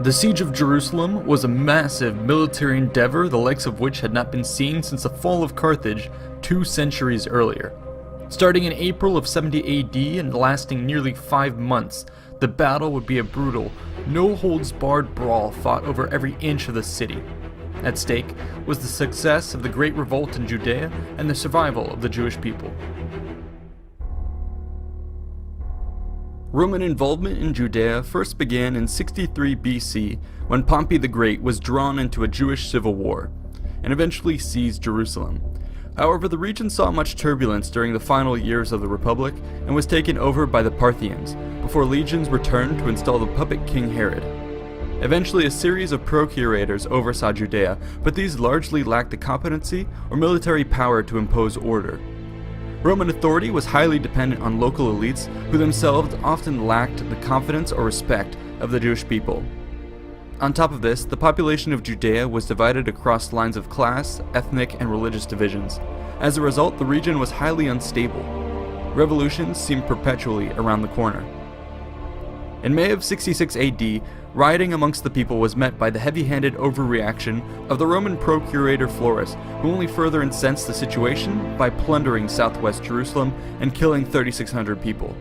The siege of Jerusalem was a massive military endeavor, the likes of which had not been seen since the fall of Carthage 2 centuries earlier. Starting in April of 70 AD and lasting nearly 5 months, the battle would be a brutal, no-holds-barred brawl fought over every inch of the city. At stake was the success of the Great Revolt in Judea and the survival of the Jewish people. Roman involvement in Judea first began in 63 BC when Pompey the Great was drawn into a Jewish civil war, and eventually seized Jerusalem. However, the region saw much turbulence during the final years of the Republic and was taken over by the Parthians, before legions returned to install the puppet king Herod. Eventually, a series of procurators oversaw Judea, but these largely lacked the competency or military power to impose order. Roman authority was highly dependent on local elites who themselves often lacked the confidence or respect of the Jewish people. On top of this, the population of Judea was divided across lines of class, ethnic, and religious divisions. As a result, the region was highly unstable. Revolutions seemed perpetually around the corner. In May of 66 AD, rioting amongst the people was met by the heavy-handed overreaction of the Roman procurator Florus, who only further incensed the situation by plundering southwest Jerusalem and killing 3,600 people.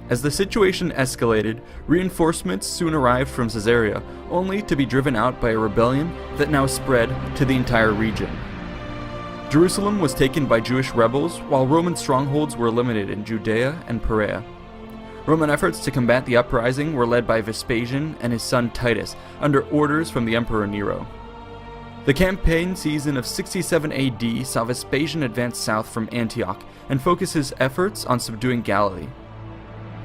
As the situation escalated, reinforcements soon arrived from Caesarea, only to be driven out by a rebellion that now spread to the entire region. Jerusalem was taken by Jewish rebels, while Roman strongholds were eliminated in Judea and Perea. Roman efforts to combat the uprising were led by Vespasian and his son Titus, under orders from the Emperor Nero. The campaign season of 67 AD saw Vespasian advance south from Antioch and focus his efforts on subduing Galilee.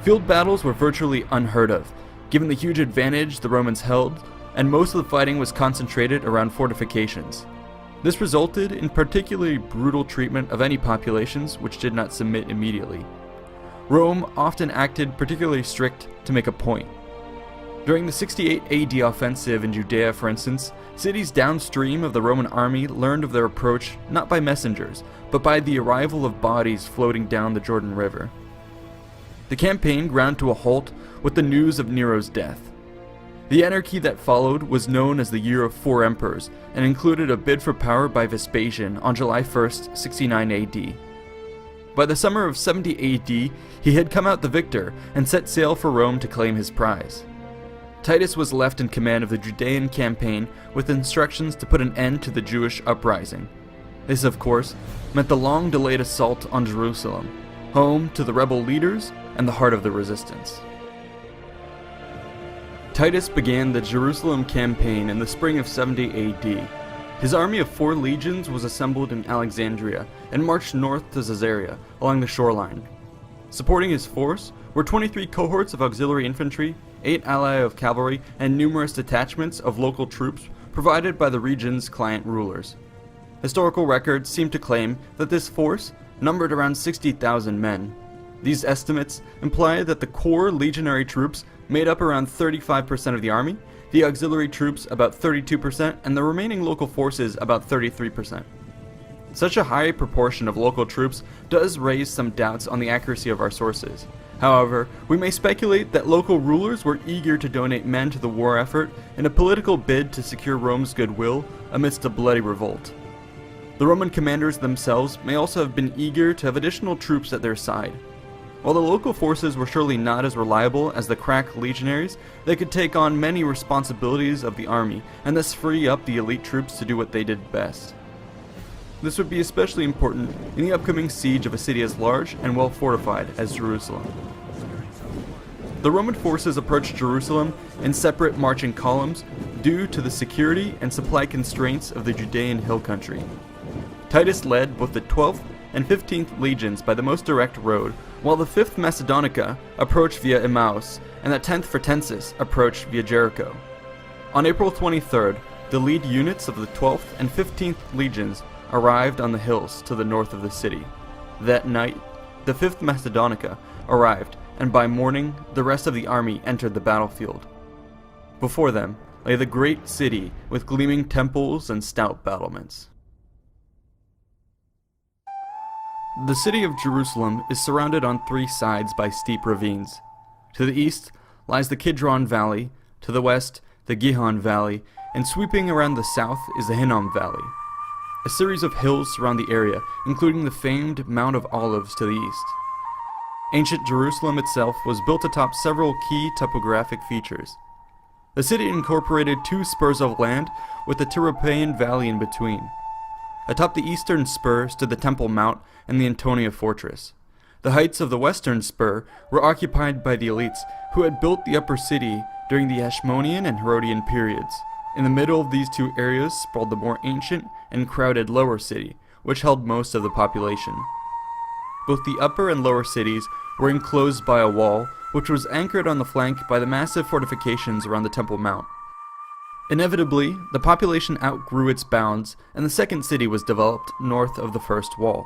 Field battles were virtually unheard of, given the huge advantage the Romans held, and most of the fighting was concentrated around fortifications. This resulted in particularly brutal treatment of any populations which did not submit immediately. Rome often acted particularly strict to make a point. During the 68 AD offensive in Judea, for instance, cities downstream of the Roman army learned of their approach not by messengers, but by the arrival of bodies floating down the Jordan River. The campaign ground to a halt with the news of Nero's death. The anarchy that followed was known as the Year of Four Emperors and included a bid for power by Vespasian on July 1st, 69 AD. By the summer of 70 AD, he had come out the victor and set sail for Rome to claim his prize. Titus was left in command of the Judean campaign with instructions to put an end to the Jewish uprising. This, of course, meant the long-delayed assault on Jerusalem, home to the rebel leaders and the heart of the resistance. Titus began the Jerusalem campaign in the spring of 70 AD. His army of 4 legions was assembled in Alexandria and marched north to Caesarea along the shoreline. Supporting his force were 23 cohorts of auxiliary infantry, 8 alai of cavalry, and numerous detachments of local troops provided by the region's client rulers. Historical records seem to claim that this force numbered around 60,000 men. These estimates imply that the core legionary troops made up around 35% of the army, the auxiliary troops about 32%, and the remaining local forces about 33%. Such a high proportion of local troops does raise some doubts on the accuracy of our sources. However, we may speculate that local rulers were eager to donate men to the war effort in a political bid to secure Rome's goodwill amidst a bloody revolt. The Roman commanders themselves may also have been eager to have additional troops at their side. While the local forces were surely not as reliable as the crack legionaries, they could take on many responsibilities of the army and thus free up the elite troops to do what they did best. This would be especially important in the upcoming siege of a city as large and well fortified as Jerusalem. The Roman forces approached Jerusalem in separate marching columns due to the security and supply constraints of the Judean hill country. Titus led both the 12th and 15th legions by the most direct road, while the 5th Macedonica approached via Emmaus and the 10th Fretensis approached via Jericho. On April 23rd, the lead units of the 12th and 15th legions arrived on the hills to the north of the city. That night, the 5th Macedonica arrived, and by morning, the rest of the army entered the battlefield. Before them lay the great city with gleaming temples and stout battlements. The city of Jerusalem is surrounded on 3 sides by steep ravines. To the east lies the Kidron Valley, to the west, the Gihon Valley, and sweeping around the south is the Hinnom Valley. A series of hills surround the area, including the famed Mount of Olives to the east. Ancient Jerusalem itself was built atop several key topographic features. The city incorporated 2 spurs of land with the Tyropaean Valley in between. Atop the eastern spur stood the Temple Mount and the Antonia Fortress. The heights of the western spur were occupied by the elites who had built the upper city during the Hashmonean and Herodian periods. In the middle of these 2 areas sprawled the more ancient and crowded lower city, which held most of the population. Both the upper and lower cities were enclosed by a wall, which was anchored on the flank by the massive fortifications around the Temple Mount. Inevitably, the population outgrew its bounds, and the second city was developed north of the first wall.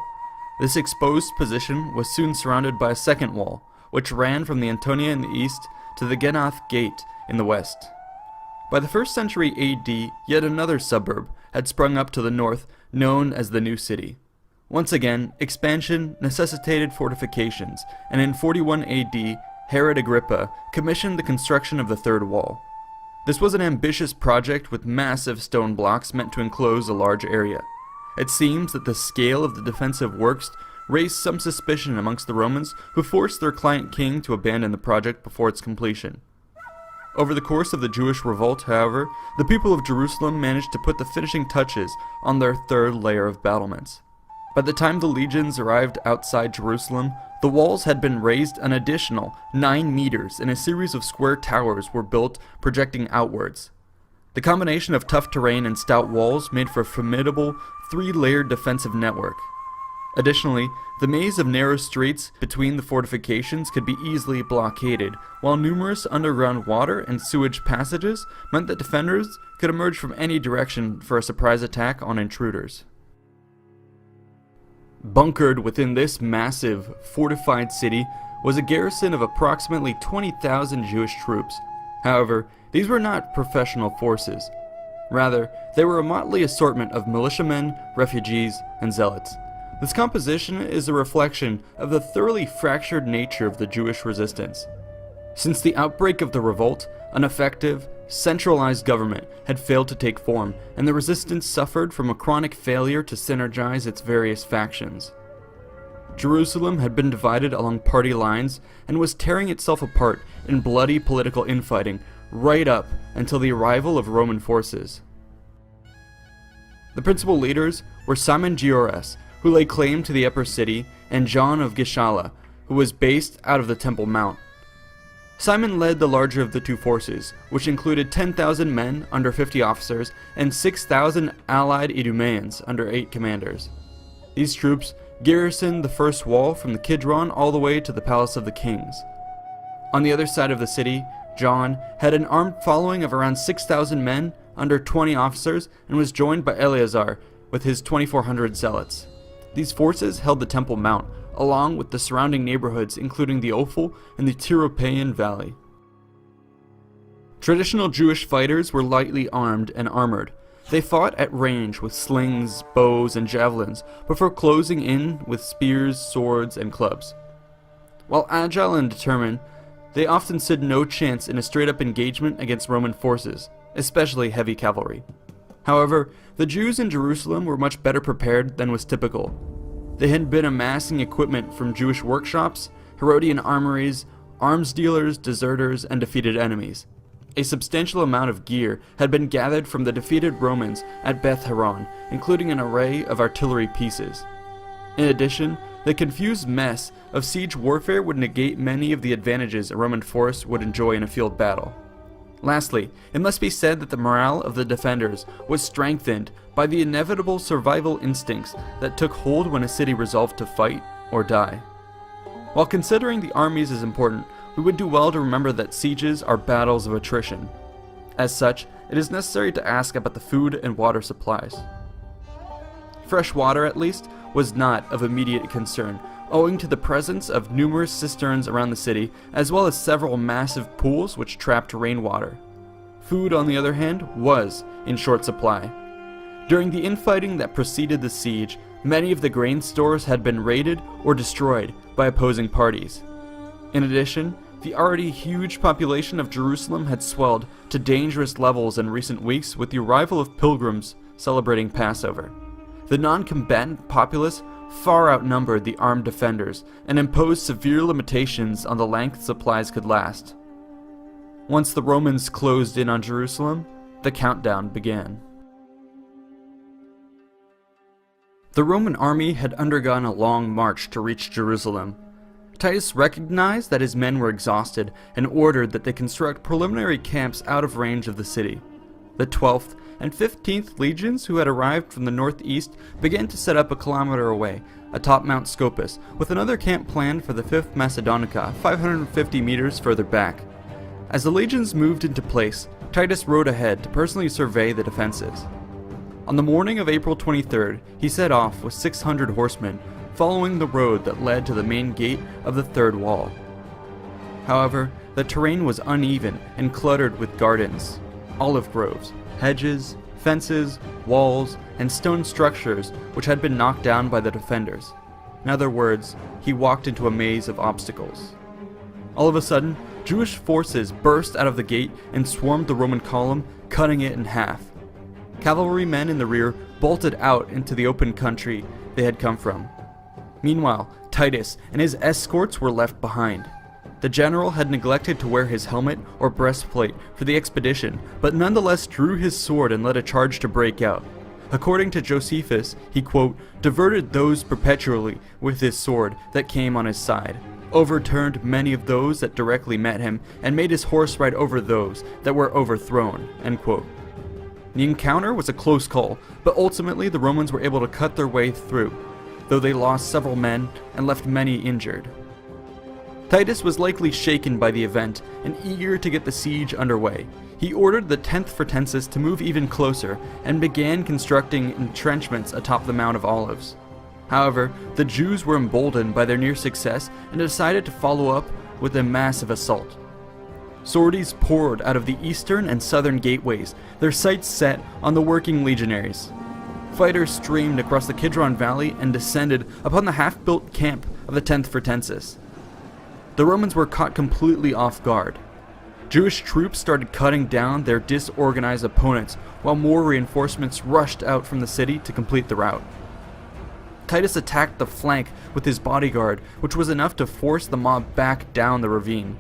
This exposed position was soon surrounded by a second wall, which ran from the Antonia in the east to the Genoth Gate in the west. By the 1st century AD, yet another suburb had sprung up to the north, known as the New City. Once again, expansion necessitated fortifications, and in 41 AD, Herod Agrippa commissioned the construction of the third wall. This was an ambitious project with massive stone blocks meant to enclose a large area. It seems that the scale of the defensive works raised some suspicion amongst the Romans, who forced their client king to abandon the project before its completion. Over the course of the Jewish Revolt, however, the people of Jerusalem managed to put the finishing touches on their third layer of battlements. By the time the legions arrived outside Jerusalem, the walls had been raised an additional 9 meters, and a series of square towers were built projecting outwards. The combination of tough terrain and stout walls made for a formidable 3-layered defensive network. Additionally, the maze of narrow streets between the fortifications could be easily blockaded, while numerous underground water and sewage passages meant that defenders could emerge from any direction for a surprise attack on intruders. Bunkered within this massive, fortified city was a garrison of approximately 20,000 Jewish troops. However, these were not professional forces. Rather, they were a motley assortment of militiamen, refugees, and zealots. This composition is a reflection of the thoroughly fractured nature of the Jewish resistance. Since the outbreak of the revolt, an effective, centralized government had failed to take form, and the resistance suffered from a chronic failure to synergize its various factions. Jerusalem had been divided along party lines and was tearing itself apart in bloody political infighting right up until the arrival of Roman forces. The principal leaders were Simon Giores, who laid claim to the upper city, and John of Gischala, who was based out of the Temple Mount. Simon led the larger of the 2 forces, which included 10,000 men under 50 officers and 6,000 allied Idumeans under 8 commanders. These troops garrisoned the first wall from the Kidron all the way to the Palace of the Kings. On the other side of the city, John had an armed following of around 6,000 men under 20 officers and was joined by Eleazar with his 2,400 zealots. These forces held the Temple Mount, along with the surrounding neighborhoods including the Ophel and the Tyropaean Valley. Traditional Jewish fighters were lightly armed and armored. They fought at range with slings, bows, and javelins, before closing in with spears, swords, and clubs. While agile and determined, they often stood no chance in a straight-up engagement against Roman forces, especially heavy cavalry. However, the Jews in Jerusalem were much better prepared than was typical. They had been amassing equipment from Jewish workshops, Herodian armories, arms dealers, deserters, and defeated enemies. A substantial amount of gear had been gathered from the defeated Romans at Beth Horon, including an array of artillery pieces. In addition, the confused mess of siege warfare would negate many of the advantages a Roman force would enjoy in a field battle. Lastly, it must be said that the morale of the defenders was strengthened by the inevitable survival instincts that took hold when a city resolved to fight or die. While considering the armies is important, we would do well to remember that sieges are battles of attrition. As such, it is necessary to ask about the food and water supplies. Fresh water, at least, was not of immediate concern, owing to the presence of numerous cisterns around the city, as well as several massive pools which trapped rainwater. Food, on the other hand, was in short supply. During the infighting that preceded the siege, many of the grain stores had been raided or destroyed by opposing parties. In addition, The already huge population of Jerusalem had swelled to dangerous levels in recent weeks with the arrival of pilgrims celebrating Passover. The non-combatant populace far outnumbered the armed defenders and imposed severe limitations on the length supplies could last. Once the Romans closed in on Jerusalem, the countdown began. The Roman army had undergone a long march to reach Jerusalem. Titus recognized that his men were exhausted and ordered that they construct preliminary camps out of range of the city. The 12th and 15th legions, who had arrived from the northeast, began to set up a kilometer away, atop Mount Scopus, with another camp planned for the 5th Macedonica, 550 meters further back. As the legions moved into place, Titus rode ahead to personally survey the defenses. On the morning of April 23rd, he set off with 600 horsemen, following the road that led to the main gate of the third wall. However, the terrain was uneven and cluttered with gardens, olive groves, hedges, fences, walls, and stone structures which had been knocked down by the defenders. In other words, he walked into a maze of obstacles. All of a sudden, Jewish forces burst out of the gate and swarmed the Roman column, cutting it in half. Cavalrymen in the rear bolted out into the open country they had come from. Meanwhile, Titus and his escorts were left behind. The general had neglected to wear his helmet or breastplate for the expedition, but nonetheless drew his sword and led a charge to break out. According to Josephus, he, quote, diverted those perpetually with his sword that came on his side, overturned many of those that directly met him, and made his horse ride over those that were overthrown, end quote. The encounter was a close call, but ultimately the Romans were able to cut their way through, though they lost several men and left many injured. Titus was likely shaken by the event and eager to get the siege underway. He ordered the 10th Fretensis to move even closer and began constructing entrenchments atop the Mount of Olives. However, the Jews were emboldened by their near success and decided to follow up with a massive assault. Sorties poured out of the eastern and southern gateways, their sights set on the working legionaries. Fighters streamed across the Kidron Valley and descended upon the half-built camp of the 10th Fretensis. The Romans were caught completely off guard. Jewish troops started cutting down their disorganized opponents, while more reinforcements rushed out from the city to complete the rout. Titus attacked the flank with his bodyguard, which was enough to force the mob back down the ravine.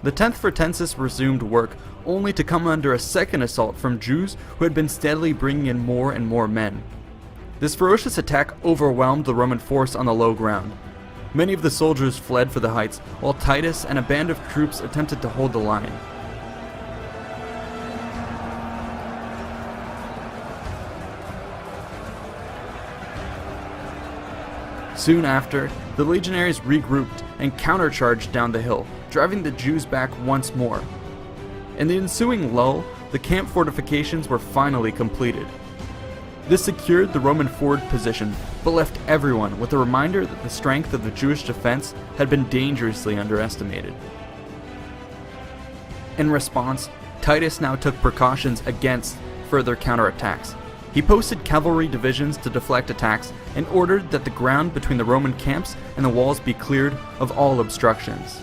The 10th Fretensis resumed work, only to come under a second assault from Jews who had been steadily bringing in more and more men. This ferocious attack overwhelmed the Roman force on the low ground. Many of the soldiers fled for the heights, while Titus and a band of troops attempted to hold the line. Soon after, the legionaries regrouped and countercharged down the hill, driving the Jews back once more. In the ensuing lull, the camp fortifications were finally completed. This secured the Roman forward position, but left everyone with a reminder that the strength of the Jewish defense had been dangerously underestimated. In response, Titus now took precautions against further counterattacks. He posted cavalry divisions to deflect attacks and ordered that the ground between the Roman camps and the walls be cleared of all obstructions.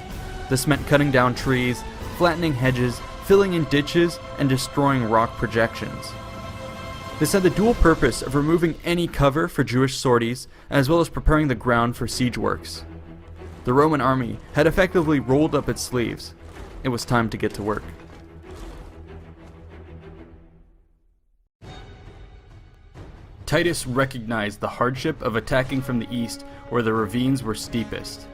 This meant cutting down trees, flattening hedges, filling in ditches, and destroying rock projections. This had the dual purpose of removing any cover for Jewish sorties, as well as preparing the ground for siege works. The Roman army had effectively rolled up its sleeves. It was time to get to work. Titus recognized the hardship of attacking from the east, where the ravines were steepest.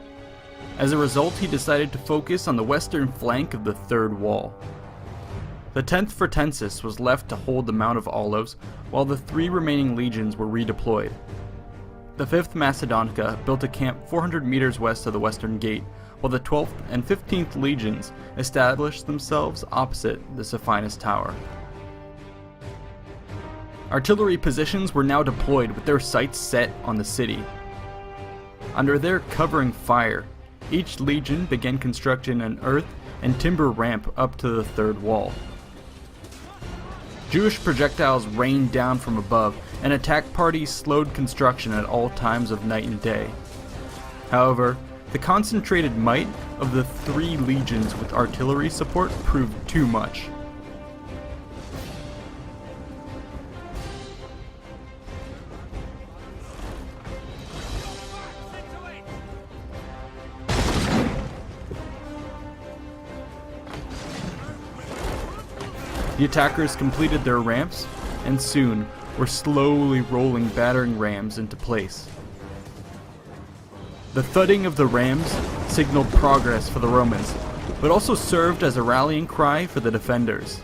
As a result, he decided to focus on the western flank of the third wall. The 10th Fretensis was left to hold the Mount of Olives, while the 3 remaining legions were redeployed. The 5th Macedonica built a camp 400 meters west of the western gate, while the 12th and 15th legions established themselves opposite the Sephinus Tower. Artillery positions were now deployed with their sights set on the city. Under their covering fire, each legion began constructing an earth and timber ramp up to the third wall. Jewish projectiles rained down from above, and attack parties slowed construction at all times of night and day. However, the concentrated might of the 3 legions with artillery support proved too much. The attackers completed their ramps, and soon were slowly rolling battering rams into place. The thudding of the rams signaled progress for the Romans, but also served as a rallying cry for the defenders.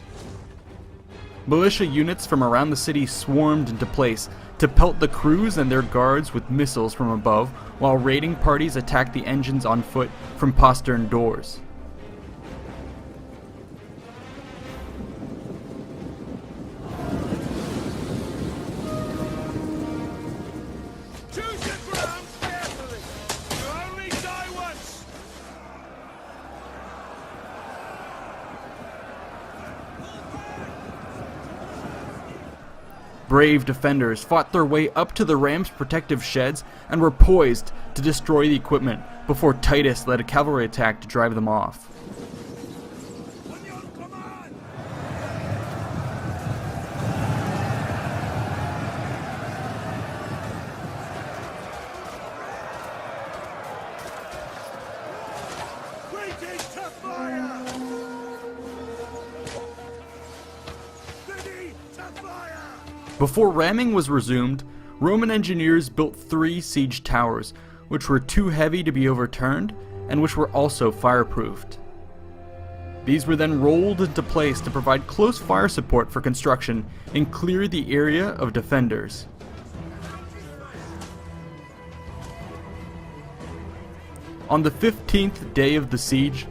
Militia units from around the city swarmed into place to pelt the crews and their guards with missiles from above, while raiding parties attacked the engines on foot from postern doors. Brave defenders fought their way up to the ram's protective sheds and were poised to destroy the equipment before Titus led a cavalry attack to drive them off. Before ramming was resumed, Roman engineers built 3 siege towers, which were too heavy to be overturned, and which were also fireproofed. These were then rolled into place to provide close fire support for construction and clear the area of defenders. On the 15th day of the siege,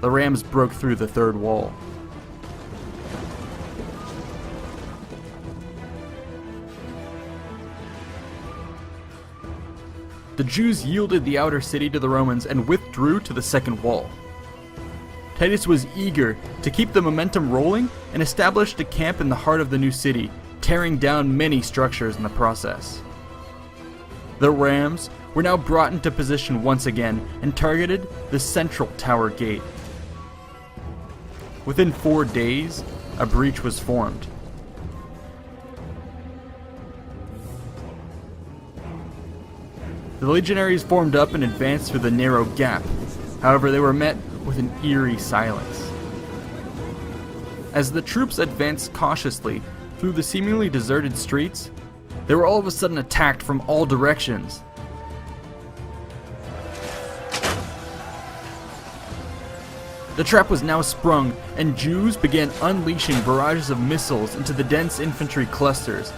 the rams broke through the 3rd wall. The Jews yielded the outer city to the Romans and withdrew to the 2nd wall. Titus was eager to keep the momentum rolling and established a camp in the heart of the new city, tearing down many structures in the process. The rams were now brought into position once again and targeted the central tower gate. Within 4 days, a breach was formed. The legionaries formed up and advanced through the narrow gap. However, they were met with an eerie silence. As the troops advanced cautiously through the seemingly deserted streets, they were all of a sudden attacked from all directions. The trap was now sprung, and Jews began unleashing barrages of missiles into the dense infantry clusters.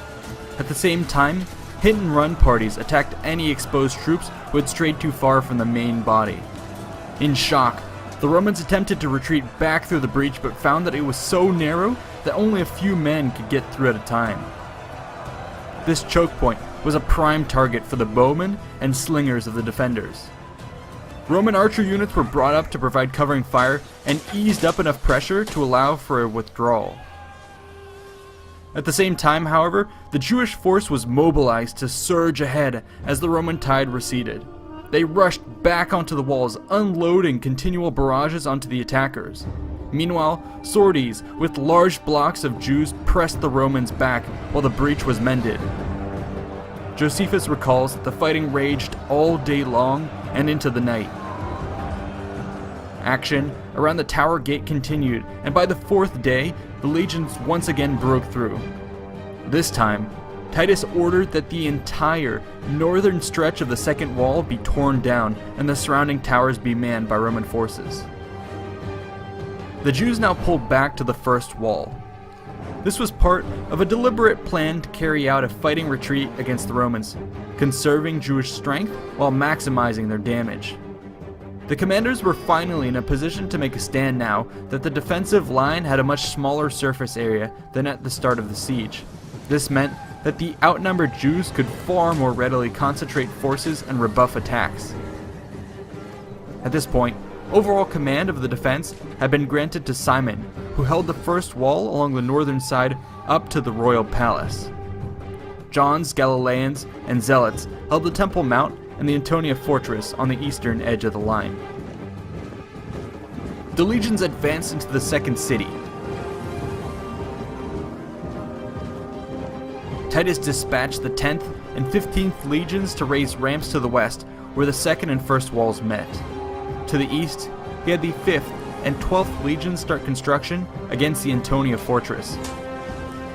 At the same time, hit-and-run parties attacked any exposed troops who had strayed too far from the main body. In shock, the Romans attempted to retreat back through the breach but found that it was so narrow that only a few men could get through at a time. This choke point was a prime target for the bowmen and slingers of the defenders. Roman archer units were brought up to provide covering fire and eased up enough pressure to allow for a withdrawal. At the same time, however, the Jewish force was mobilized to surge ahead as the Roman tide receded. They rushed back onto the walls, unloading continual barrages onto the attackers. Meanwhile, sorties with large blocks of Jews pressed the Romans back while the breach was mended. Josephus recalls that the fighting raged all day long and into the night. Action around the tower gate continued, and by the 4th day, the legions once again broke through. This time, Titus ordered that the entire northern stretch of the 2nd wall be torn down and the surrounding towers be manned by Roman forces. The Jews now pulled back to the 1st wall. This was part of a deliberate plan to carry out a fighting retreat against the Romans, conserving Jewish strength while maximizing their damage. The commanders were finally in a position to make a stand now that the defensive line had a much smaller surface area than at the start of the siege. This meant that the outnumbered Jews could far more readily concentrate forces and rebuff attacks. At this point, overall command of the defense had been granted to Simon, who held the 1st wall along the northern side up to the royal palace. John's Galileans and Zealots held the Temple Mount, and the Antonia fortress on the eastern edge of the line. The legions advanced into the second city. Titus dispatched the 10th and 15th legions to raise ramps to the west, where the second and first walls met. To the east, he had the 5th and 12th legions start construction against the Antonia fortress.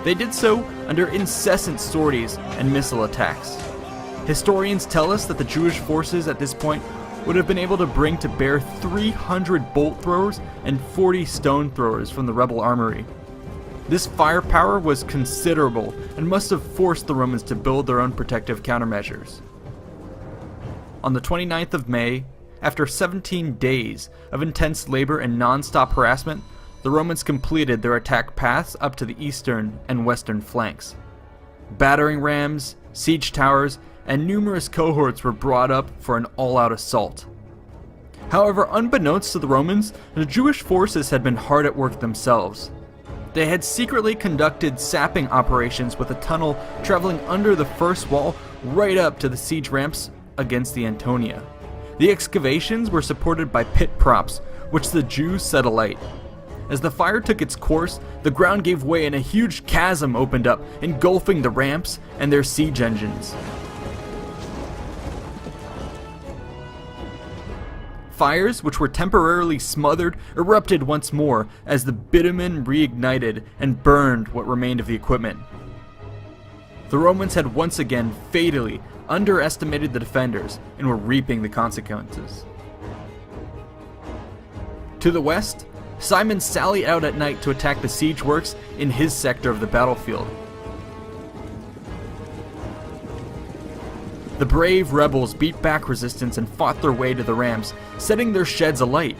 They did so under incessant sorties and missile attacks. Historians tell us that the Jewish forces at this point would have been able to bring to bear 300 bolt throwers and 40 stone throwers from the rebel armory. This firepower was considerable and must have forced the Romans to build their own protective countermeasures. On the 29th of May, after 17 days of intense labor and non-stop harassment, the Romans completed their attack paths up to the eastern and western flanks. Battering rams, siege towers, and numerous cohorts were brought up for an all-out assault. However, unbeknownst to the Romans, the Jewish forces had been hard at work themselves. They had secretly conducted sapping operations with a tunnel traveling under the first wall right up to the siege ramps against the Antonia. The excavations were supported by pit props, which the Jews set alight. As the fire took its course, the ground gave way and a huge chasm opened up, engulfing the ramps and their siege engines. Fires, which were temporarily smothered, erupted once more as the bitumen reignited and burned what remained of the equipment. The Romans had once again fatally underestimated the defenders and were reaping the consequences. To the west, Simon sallied out at night to attack the siege works in his sector of the battlefield. The brave rebels beat back resistance and fought their way to the rams, setting their sheds alight.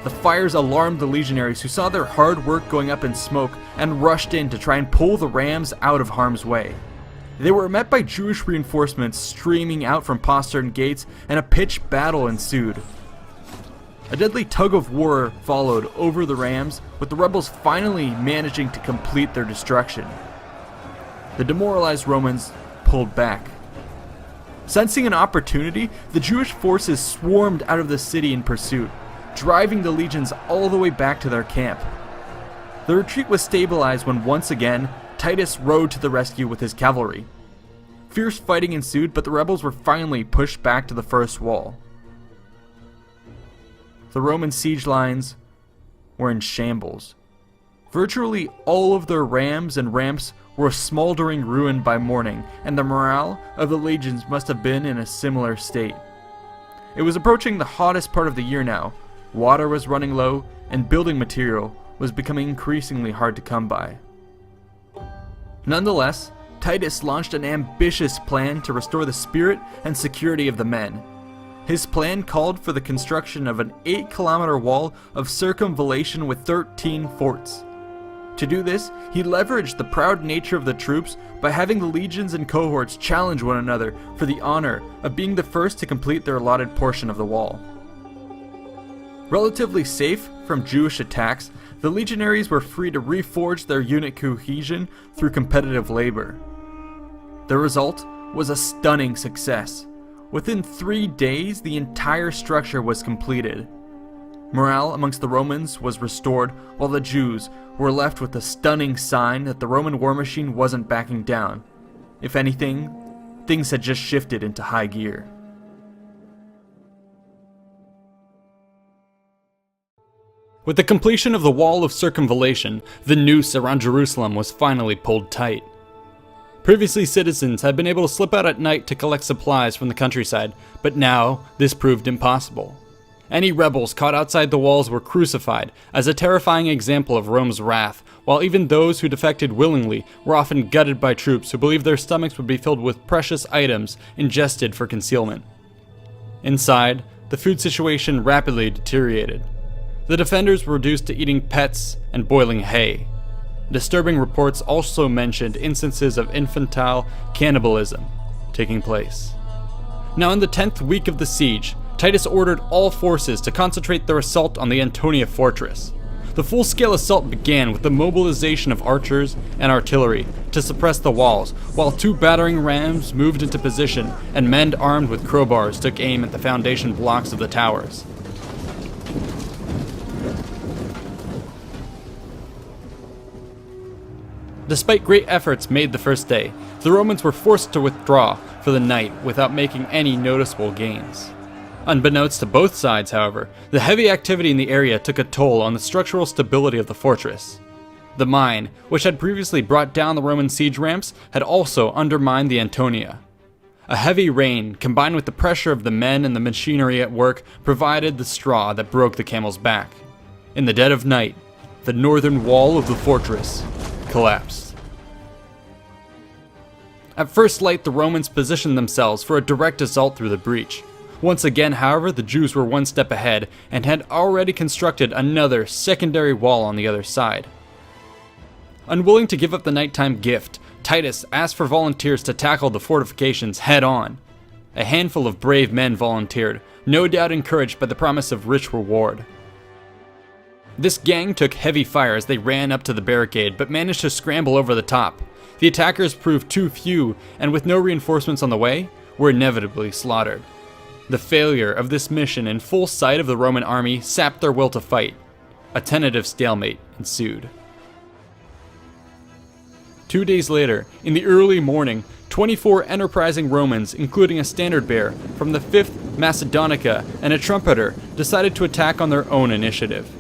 The fires alarmed the legionaries, who saw their hard work going up in smoke and rushed in to try and pull the rams out of harm's way. They were met by Jewish reinforcements streaming out from postern gates, and a pitched battle ensued. A deadly tug of war followed over the rams, with the rebels finally managing to complete their destruction. The demoralized Romans pulled back. Sensing an opportunity, the Jewish forces swarmed out of the city in pursuit, driving the legions all the way back to their camp. The retreat was stabilized when once again, Titus rode to the rescue with his cavalry. Fierce fighting ensued, but the rebels were finally pushed back to the first wall. The Roman siege lines were in shambles. Virtually all of their rams and ramps were a smoldering ruin by morning, and the morale of the legions must have been in a similar state. It was approaching the hottest part of the year now. Water was running low, and building material was becoming increasingly hard to come by. Nonetheless, Titus launched an ambitious plan to restore the spirit and security of the men. His plan called for the construction of an 8-kilometer wall of circumvallation with 13 forts. To do this, he leveraged the proud nature of the troops by having the legions and cohorts challenge one another for the honor of being the first to complete their allotted portion of the wall. Relatively safe from Jewish attacks, the legionaries were free to reforge their unit cohesion through competitive labor. The result was a stunning success. Within 3 days, the entire structure was completed. Morale amongst the Romans was restored, while the Jews were left with a stunning sign that the Roman war machine wasn't backing down. If anything, things had just shifted into high gear. With the completion of the wall of circumvallation, the noose around Jerusalem was finally pulled tight. Previously, citizens had been able to slip out at night to collect supplies from the countryside, but now this proved impossible. Any rebels caught outside the walls were crucified as a terrifying example of Rome's wrath, while even those who defected willingly were often gutted by troops who believed their stomachs would be filled with precious items ingested for concealment. Inside, the food situation rapidly deteriorated. The defenders were reduced to eating pets and boiling hay. Disturbing reports also mentioned instances of infantile cannibalism taking place. Now in the 10th week of the siege, Titus ordered all forces to concentrate their assault on the Antonia fortress. The full-scale assault began with the mobilization of archers and artillery to suppress the walls, while 2 battering rams moved into position and men armed with crowbars took aim at the foundation blocks of the towers. Despite great efforts made the first day, the Romans were forced to withdraw for the night without making any noticeable gains. Unbeknownst to both sides, however, the heavy activity in the area took a toll on the structural stability of the fortress. The mine, which had previously brought down the Roman siege ramps, had also undermined the Antonia. A heavy rain, combined with the pressure of the men and the machinery at work, provided the straw that broke the camel's back. In the dead of night, the northern wall of the fortress collapsed. At first light, the Romans positioned themselves for a direct assault through the breach. Once again, however, the Jews were one step ahead and had already constructed another secondary wall on the other side. Unwilling to give up the nighttime gift, Titus asked for volunteers to tackle the fortifications head-on. A handful of brave men volunteered, no doubt encouraged by the promise of rich reward. This gang took heavy fire as they ran up to the barricade, but managed to scramble over the top. The attackers proved too few, and with no reinforcements on the way, were inevitably slaughtered. The failure of this mission in full sight of the Roman army sapped their will to fight. A tentative stalemate ensued. 2 days later, in the early morning, 24 enterprising Romans, including a standard bearer from the 5th Macedonica and a trumpeter, decided to attack on their own initiative.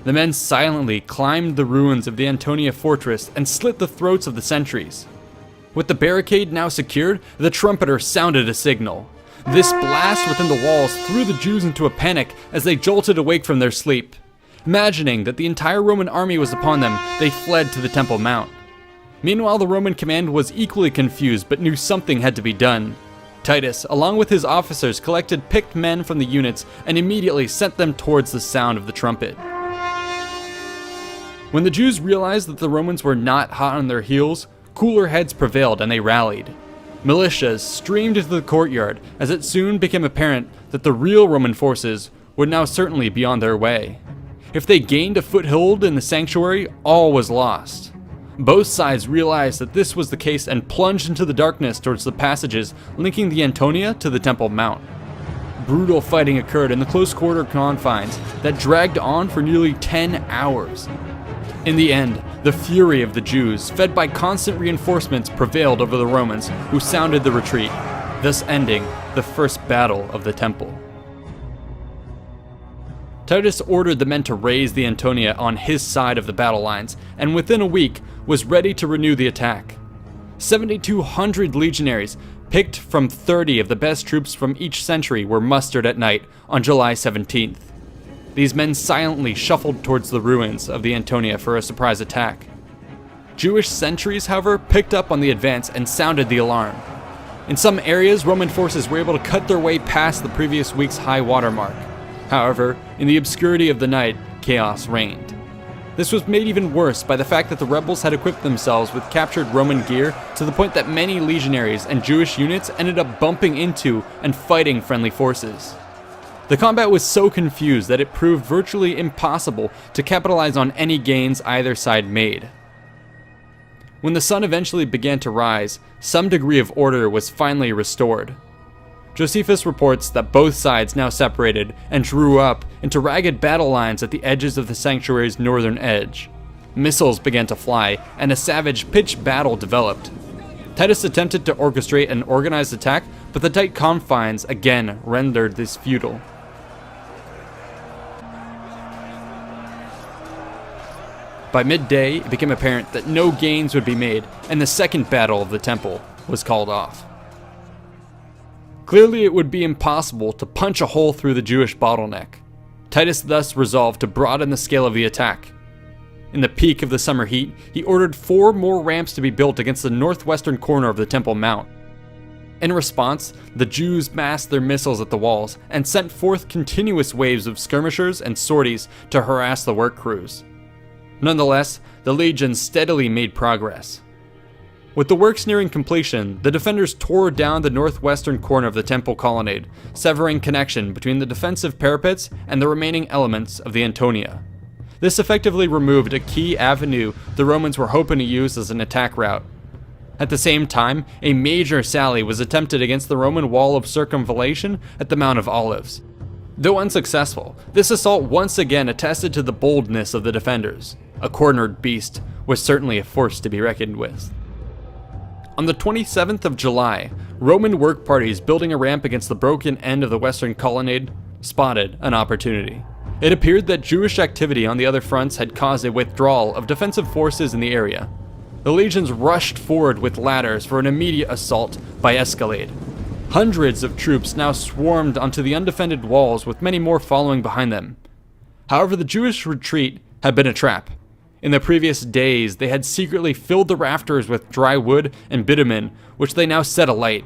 The men silently climbed the ruins of the Antonia fortress and slit the throats of the sentries. With the barricade now secured, the trumpeter sounded a signal. This blast within the walls threw the Jews into a panic as they jolted awake from their sleep. Imagining that the entire Roman army was upon them, they fled to the Temple Mount. Meanwhile, the Roman command was equally confused but knew something had to be done. Titus, along with his officers, collected picked men from the units and immediately sent them towards the sound of the trumpet. When the Jews realized that the Romans were not hot on their heels, cooler heads prevailed and they rallied. Militias streamed into the courtyard as it soon became apparent that the real Roman forces would now certainly be on their way. If they gained a foothold in the sanctuary, all was lost. Both sides realized that this was the case and plunged into the darkness towards the passages linking the Antonia to the Temple Mount. Brutal fighting occurred in the close-quarter confines that dragged on for nearly 10 hours. In the end, the fury of the Jews, fed by constant reinforcements, prevailed over the Romans, who sounded the retreat, thus ending the first battle of the Temple. Titus ordered the men to raise the Antonia on his side of the battle lines, and within a week was ready to renew the attack. 7,200 legionaries, picked from 30 of the best troops from each century, were mustered at night on July 17th. These men silently shuffled towards the ruins of the Antonia for a surprise attack. Jewish sentries, however, picked up on the advance and sounded the alarm. In some areas, Roman forces were able to cut their way past the previous week's high water mark. However, in the obscurity of the night, chaos reigned. This was made even worse by the fact that the rebels had equipped themselves with captured Roman gear to the point that many legionaries and Jewish units ended up bumping into and fighting friendly forces. The combat was so confused that it proved virtually impossible to capitalize on any gains either side made. When the sun eventually began to rise, some degree of order was finally restored. Josephus reports that both sides now separated and drew up into ragged battle lines at the edges of the sanctuary's northern edge. Missiles began to fly, and a savage pitched battle developed. Titus attempted to orchestrate an organized attack, but the tight confines again rendered this futile. By midday, it became apparent that no gains would be made, and the second battle of the temple was called off. Clearly, it would be impossible to punch a hole through the Jewish bottleneck. Titus thus resolved to broaden the scale of the attack. In the peak of the summer heat, he ordered 4 more ramps to be built against the northwestern corner of the Temple Mount. In response, the Jews massed their missiles at the walls and sent forth continuous waves of skirmishers and sorties to harass the work crews. Nonetheless, the legions steadily made progress. With the works nearing completion, the defenders tore down the northwestern corner of the temple colonnade, severing connection between the defensive parapets and the remaining elements of the Antonia. This effectively removed a key avenue the Romans were hoping to use as an attack route. At the same time, a major sally was attempted against the Roman wall of circumvallation at the Mount of Olives. Though unsuccessful, this assault once again attested to the boldness of the defenders. A cornered beast was certainly a force to be reckoned with. On the 27th of July, Roman work parties building a ramp against the broken end of the western colonnade spotted an opportunity. It appeared that Jewish activity on the other fronts had caused a withdrawal of defensive forces in the area. The legions rushed forward with ladders for an immediate assault by escalade. Hundreds of troops now swarmed onto the undefended walls, with many more following behind them. However, the Jewish retreat had been a trap. In the previous days, they had secretly filled the rafters with dry wood and bitumen, which they now set alight.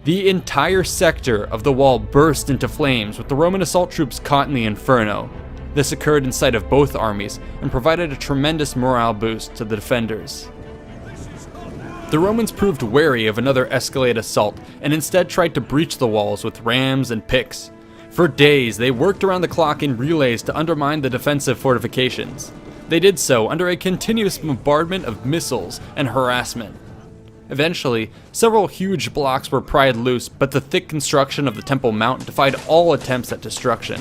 The entire sector of the wall burst into flames, with the Roman assault troops caught in the inferno. This occurred in sight of both armies and provided a tremendous morale boost to the defenders. The Romans proved wary of another escalade assault and instead tried to breach the walls with rams and picks. For days, they worked around the clock in relays to undermine the defensive fortifications. They did so under a continuous bombardment of missiles and harassment. Eventually, several huge blocks were pried loose, but the thick construction of the Temple Mount defied all attempts at destruction.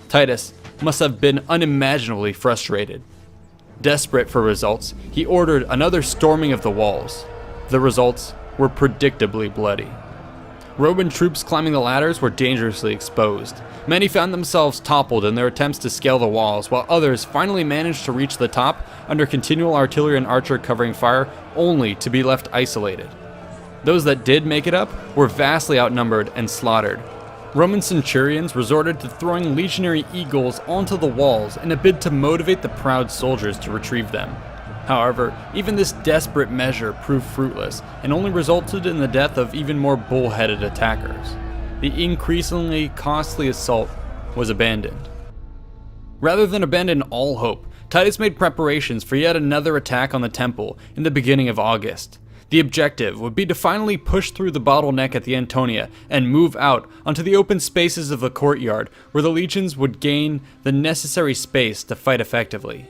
Titus must have been unimaginably frustrated. Desperate for results, he ordered another storming of the walls. The results were predictably bloody. Roman troops climbing the ladders were dangerously exposed. Many found themselves toppled in their attempts to scale the walls, while others finally managed to reach the top under continual artillery and archer covering fire, only to be left isolated. Those that did make it up were vastly outnumbered and slaughtered. Roman centurions resorted to throwing legionary eagles onto the walls in a bid to motivate the proud soldiers to retrieve them. However, even this desperate measure proved fruitless and only resulted in the death of even more bullheaded attackers. The increasingly costly assault was abandoned. Rather than abandon all hope, Titus made preparations for yet another attack on the temple in the beginning of August. The objective would be to finally push through the bottleneck at the Antonia and move out onto the open spaces of the courtyard, where the legions would gain the necessary space to fight effectively.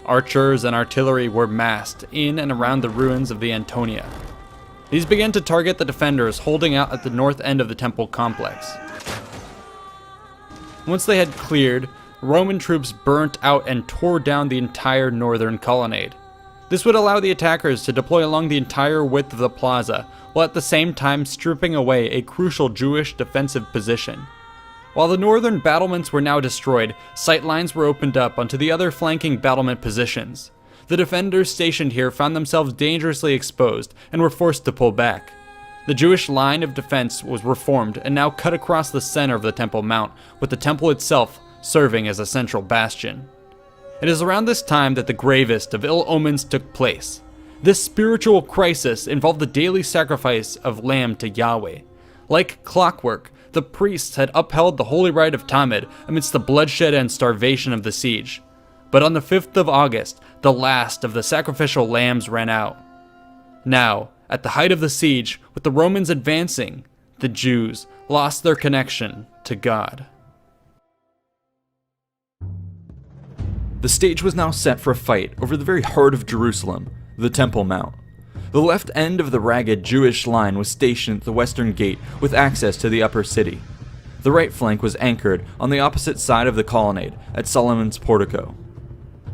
Archers and artillery were massed in and around the ruins of the Antonia. These began to target the defenders holding out at the north end of the temple complex. Once they had cleared, Roman troops burnt out and tore down the entire northern colonnade. This would allow the attackers to deploy along the entire width of the plaza, while at the same time stripping away a crucial Jewish defensive position. While the northern battlements were now destroyed, sight lines were opened up onto the other flanking battlement positions. The defenders stationed here found themselves dangerously exposed and were forced to pull back. The Jewish line of defense was reformed and now cut across the center of the Temple Mount, with the temple itself serving as a central bastion. It is around this time that the gravest of ill omens took place. This spiritual crisis involved the daily sacrifice of lamb to Yahweh. Like clockwork, the priests had upheld the holy rite of Tamid amidst the bloodshed and starvation of the siege. But on the 5th of August, the last of the sacrificial lambs ran out. Now, at the height of the siege, with the Romans advancing, the Jews lost their connection to God. The stage was now set for a fight over the very heart of Jerusalem, the Temple Mount. The left end of the ragged Jewish line was stationed at the western gate with access to the upper city. The right flank was anchored on the opposite side of the colonnade at Solomon's portico.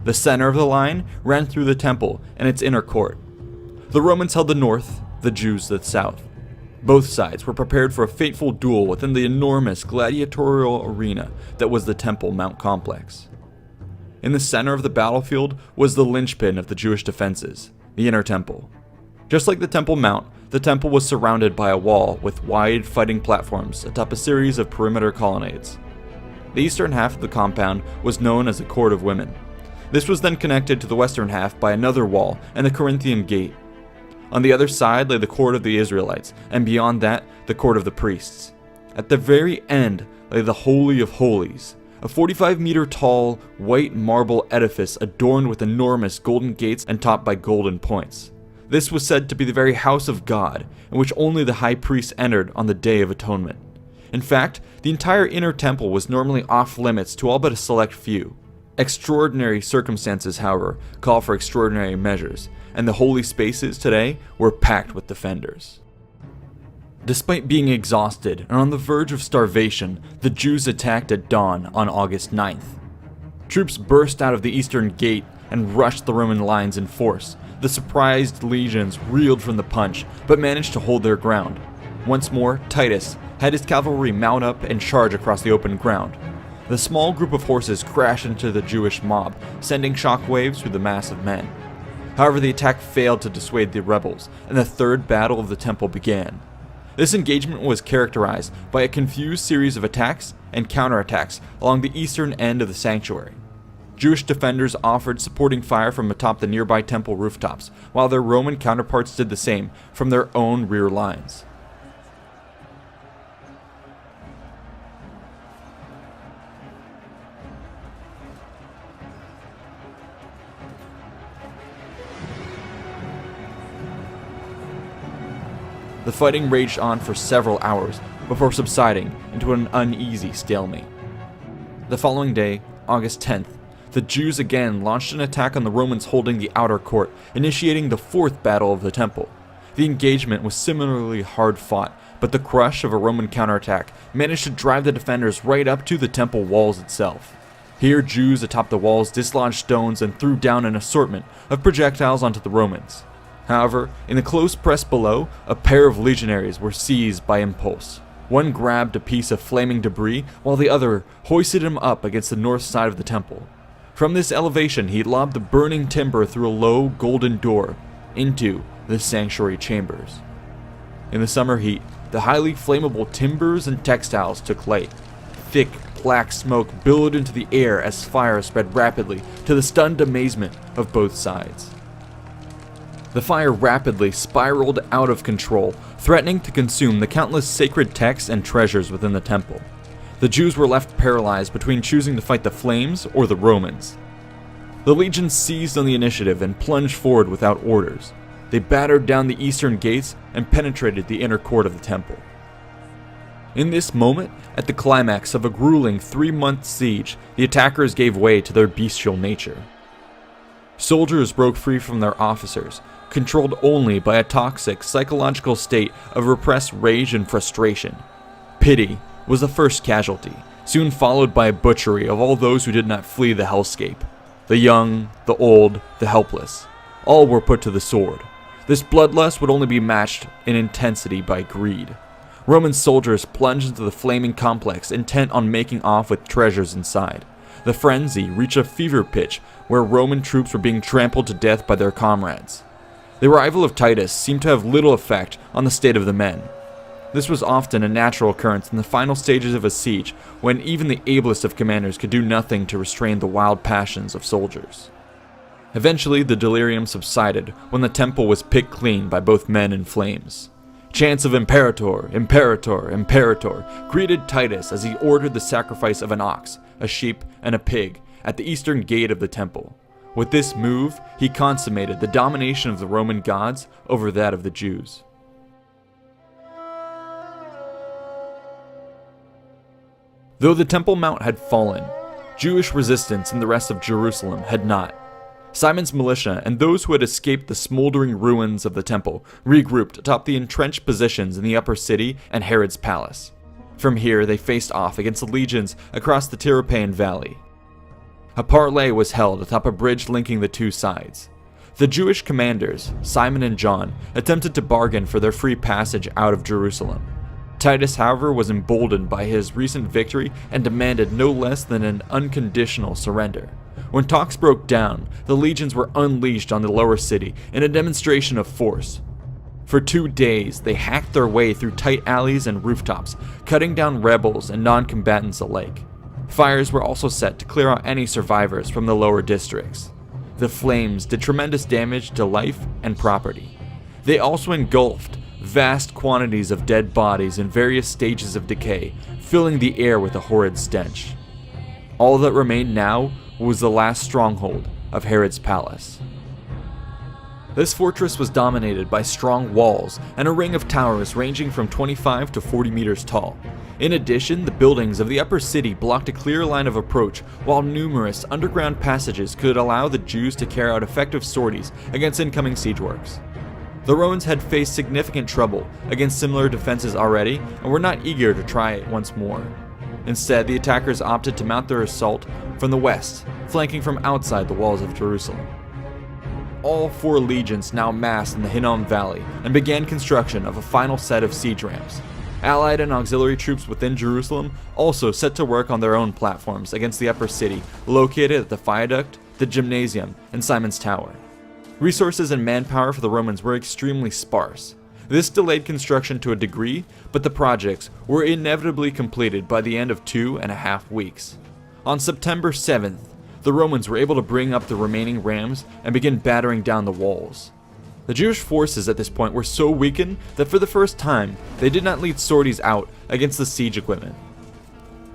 The center of the line ran through the temple and its inner court. The Romans held the north, the Jews the south. Both sides were prepared for a fateful duel within the enormous gladiatorial arena that was the Temple Mount complex. In the center of the battlefield was the linchpin of the Jewish defenses, the inner temple. Just like the Temple Mount, the temple was surrounded by a wall with wide fighting platforms atop a series of perimeter colonnades. The eastern half of the compound was known as the Court of Women. This was then connected to the western half by another wall and the Corinthian Gate. On the other side lay the Court of the Israelites, and beyond that, the Court of the Priests. At the very end lay the Holy of Holies, a 45-meter tall, white marble edifice adorned with enormous golden gates and topped by golden points. This was said to be the very house of God, in which only the high priest entered on the Day of Atonement. In fact, the entire inner temple was normally off limits to all but a select few. Extraordinary circumstances, however, call for extraordinary measures, and the holy spaces today were packed with defenders. Despite being exhausted and on the verge of starvation, the Jews attacked at dawn on August 9th. Troops burst out of the eastern gate and rushed the Roman lines in force. The surprised legions reeled from the punch, but managed to hold their ground. Once more, Titus had his cavalry mount up and charge across the open ground. The small group of horses crashed into the Jewish mob, sending shockwaves through the mass of men. However, the attack failed to dissuade the rebels, and the third battle of the temple began. This engagement was characterized by a confused series of attacks and counterattacks along the eastern end of the sanctuary. Jewish defenders offered supporting fire from atop the nearby temple rooftops, while their Roman counterparts did the same from their own rear lines. The fighting raged on for several hours before subsiding into an uneasy stalemate. The following day, August 10th, the Jews again launched an attack on the Romans holding the outer court, initiating the fourth battle of the temple. The engagement was similarly hard fought, but the crush of a Roman counterattack managed to drive the defenders right up to the temple walls itself. Here, Jews atop the walls dislodged stones and threw down an assortment of projectiles onto the Romans. However, in the close press below, a pair of legionaries were seized by impulse. One grabbed a piece of flaming debris, while the other hoisted him up against the north side of the temple. From this elevation, he lobbed the burning timber through a low, golden door into the sanctuary chambers. In the summer heat, the highly flammable timbers and textiles took light. Thick, black smoke billowed into the air as fire spread rapidly, to the stunned amazement of both sides. The fire rapidly spiraled out of control, threatening to consume the countless sacred texts and treasures within the temple. The Jews were left paralyzed between choosing to fight the flames or the Romans. The legions seized on the initiative and plunged forward without orders. They battered down the eastern gates and penetrated the inner court of the temple. In this moment, at the climax of a grueling 3-month siege, the attackers gave way to their bestial nature. Soldiers broke free from their officers, controlled only by a toxic psychological state of repressed rage and frustration. Pity was the first casualty, soon followed by a butchery of all those who did not flee the hellscape. The young, the old, the helpless, all were put to the sword. This bloodlust would only be matched in intensity by greed. Roman soldiers plunged into the flaming complex, intent on making off with treasures inside. The frenzy reached a fever pitch where Roman troops were being trampled to death by their comrades. The arrival of Titus seemed to have little effect on the state of the men. This was often a natural occurrence in the final stages of a siege, when even the ablest of commanders could do nothing to restrain the wild passions of soldiers. Eventually, the delirium subsided when the temple was picked clean by both men and flames. Chants of Imperator, Imperator, Imperator greeted Titus as he ordered the sacrifice of an ox, a sheep, and a pig at the eastern gate of the temple. With this move, he consummated the domination of the Roman gods over that of the Jews. Though the Temple Mount had fallen, Jewish resistance in the rest of Jerusalem had not. Simon's militia and those who had escaped the smoldering ruins of the temple regrouped atop the entrenched positions in the upper city and Herod's palace. From here, they faced off against the legions across the Tyropæan Valley. A parley was held atop a bridge linking the two sides. The Jewish commanders, Simon and John, attempted to bargain for their free passage out of Jerusalem. Titus, however, was emboldened by his recent victory and demanded no less than an unconditional surrender. When talks broke down, the legions were unleashed on the lower city in a demonstration of force. For 2 days, they hacked their way through tight alleys and rooftops, cutting down rebels and non-combatants alike. Fires were also set to clear out any survivors from the lower districts. The flames did tremendous damage to life and property. They also engulfed vast quantities of dead bodies in various stages of decay, filling the air with a horrid stench. All that remained now was the last stronghold of Herod's palace. This fortress was dominated by strong walls and a ring of towers ranging from 25 to 40 meters tall. In addition, the buildings of the upper city blocked a clear line of approach, while numerous underground passages could allow the Jews to carry out effective sorties against incoming siege works. The Romans had faced significant trouble against similar defenses already and were not eager to try it once more. Instead, the attackers opted to mount their assault from the west, flanking from outside the walls of Jerusalem. All 4 legions now massed in the Hinnom Valley and began construction of a final set of siege ramps. Allied and auxiliary troops within Jerusalem also set to work on their own platforms against the upper city, located at the Viaduct, the Gymnasium, and Simon's Tower. Resources and manpower for the Romans were extremely sparse. This delayed construction to a degree, but the projects were inevitably completed by the end of 2.5 weeks. On September 7th, the Romans were able to bring up the remaining rams and begin battering down the walls. The Jewish forces at this point were so weakened that for the first time, they did not lead sorties out against the siege equipment.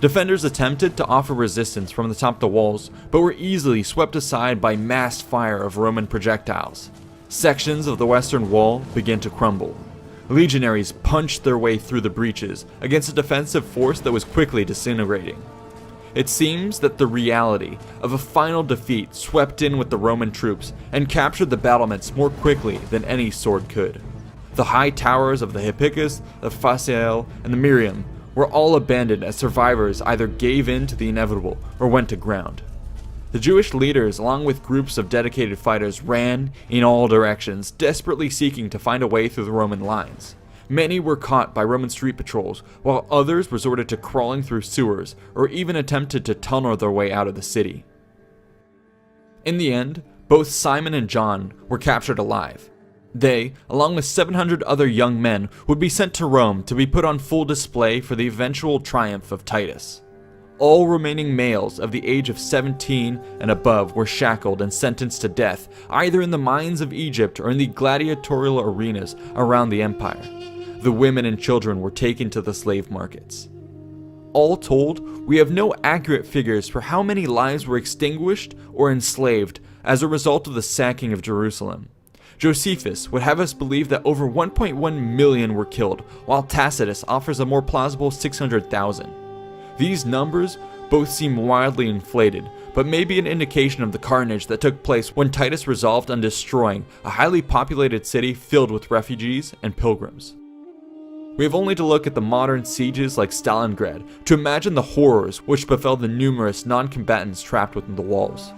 Defenders attempted to offer resistance from the top of the walls, but were easily swept aside by massed fire of Roman projectiles. Sections of the western wall began to crumble. Legionaries punched their way through the breaches against a defensive force that was quickly disintegrating. It seems that the reality of a final defeat swept in with the Roman troops and captured the battlements more quickly than any sword could. The high towers of the Hippicus, the Phasael, and the Miriam were all abandoned as survivors either gave in to the inevitable or went to ground. The Jewish leaders, along with groups of dedicated fighters, ran in all directions, desperately seeking to find a way through the Roman lines. Many were caught by Roman street patrols, while others resorted to crawling through sewers or even attempted to tunnel their way out of the city. In the end, both Simon and John were captured alive. They, along with 700 other young men, would be sent to Rome to be put on full display for the eventual triumph of Titus. All remaining males of the age of 17 and above were shackled and sentenced to death, either in the mines of Egypt or in the gladiatorial arenas around the empire. The women and children were taken to the slave markets. All told, we have no accurate figures for how many lives were extinguished or enslaved as a result of the sacking of Jerusalem. Josephus would have us believe that over 1.1 million were killed, while Tacitus offers a more plausible 600,000. These numbers both seem wildly inflated, but may be an indication of the carnage that took place when Titus resolved on destroying a highly populated city filled with refugees and pilgrims. We have only to look at the modern sieges like Stalingrad to imagine the horrors which befell the numerous non-combatants trapped within the walls.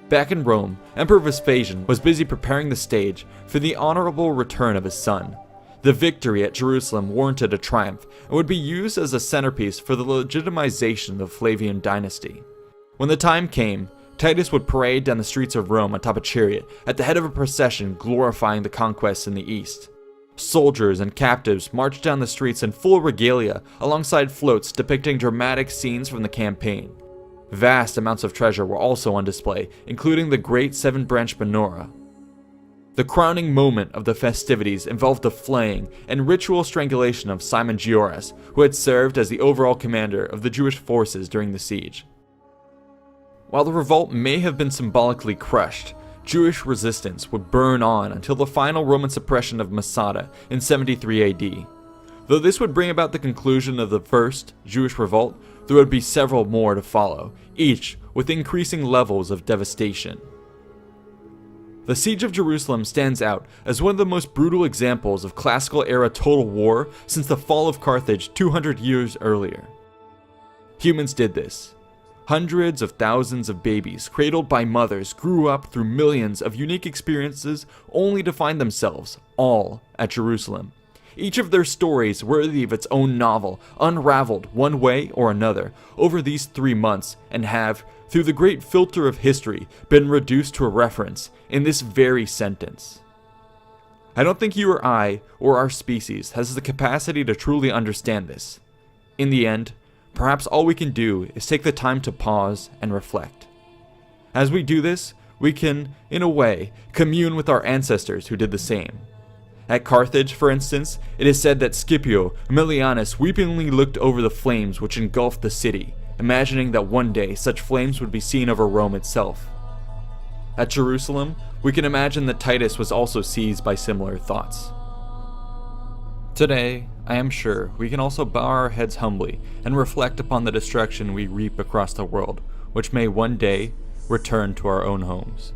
Back in Rome, Emperor Vespasian was busy preparing the stage for the honorable return of his son. The victory at Jerusalem warranted a triumph and would be used as a centerpiece for the legitimization of the Flavian dynasty. When the time came, Titus would parade down the streets of Rome atop a chariot at the head of a procession glorifying the conquests in the east. Soldiers and captives marched down the streets in full regalia alongside floats depicting dramatic scenes from the campaign. Vast amounts of treasure were also on display, including the great 7-branch menorah. The crowning moment of the festivities involved the flaying and ritual strangulation of Simon Gioras, who had served as the overall commander of the Jewish forces during the siege. While the revolt may have been symbolically crushed, Jewish resistance would burn on until the final Roman suppression of Masada in 73 AD. Though this would bring about the conclusion of the first Jewish revolt, there would be several more to follow, each with increasing levels of devastation. The Siege of Jerusalem stands out as one of the most brutal examples of classical-era total war since the fall of Carthage 200 years earlier. Humans did this. Hundreds of thousands of babies, cradled by mothers, grew up through millions of unique experiences only to find themselves all at Jerusalem. Each of their stories worthy of its own novel, unraveled one way or another over these 3 months and have, through the great filter of history, been reduced to a reference in this very sentence. I don't think you or I, or our species, has the capacity to truly understand this. In the end, perhaps all we can do is take the time to pause and reflect. As we do this, we can, in a way, commune with our ancestors who did the same. At Carthage, for instance, it is said that Scipio Aemilianus weepingly looked over the flames which engulfed the city, imagining that one day such flames would be seen over Rome itself. At Jerusalem, we can imagine that Titus was also seized by similar thoughts. Today, I am sure we can also bow our heads humbly and reflect upon the destruction we reap across the world, which may one day return to our own homes.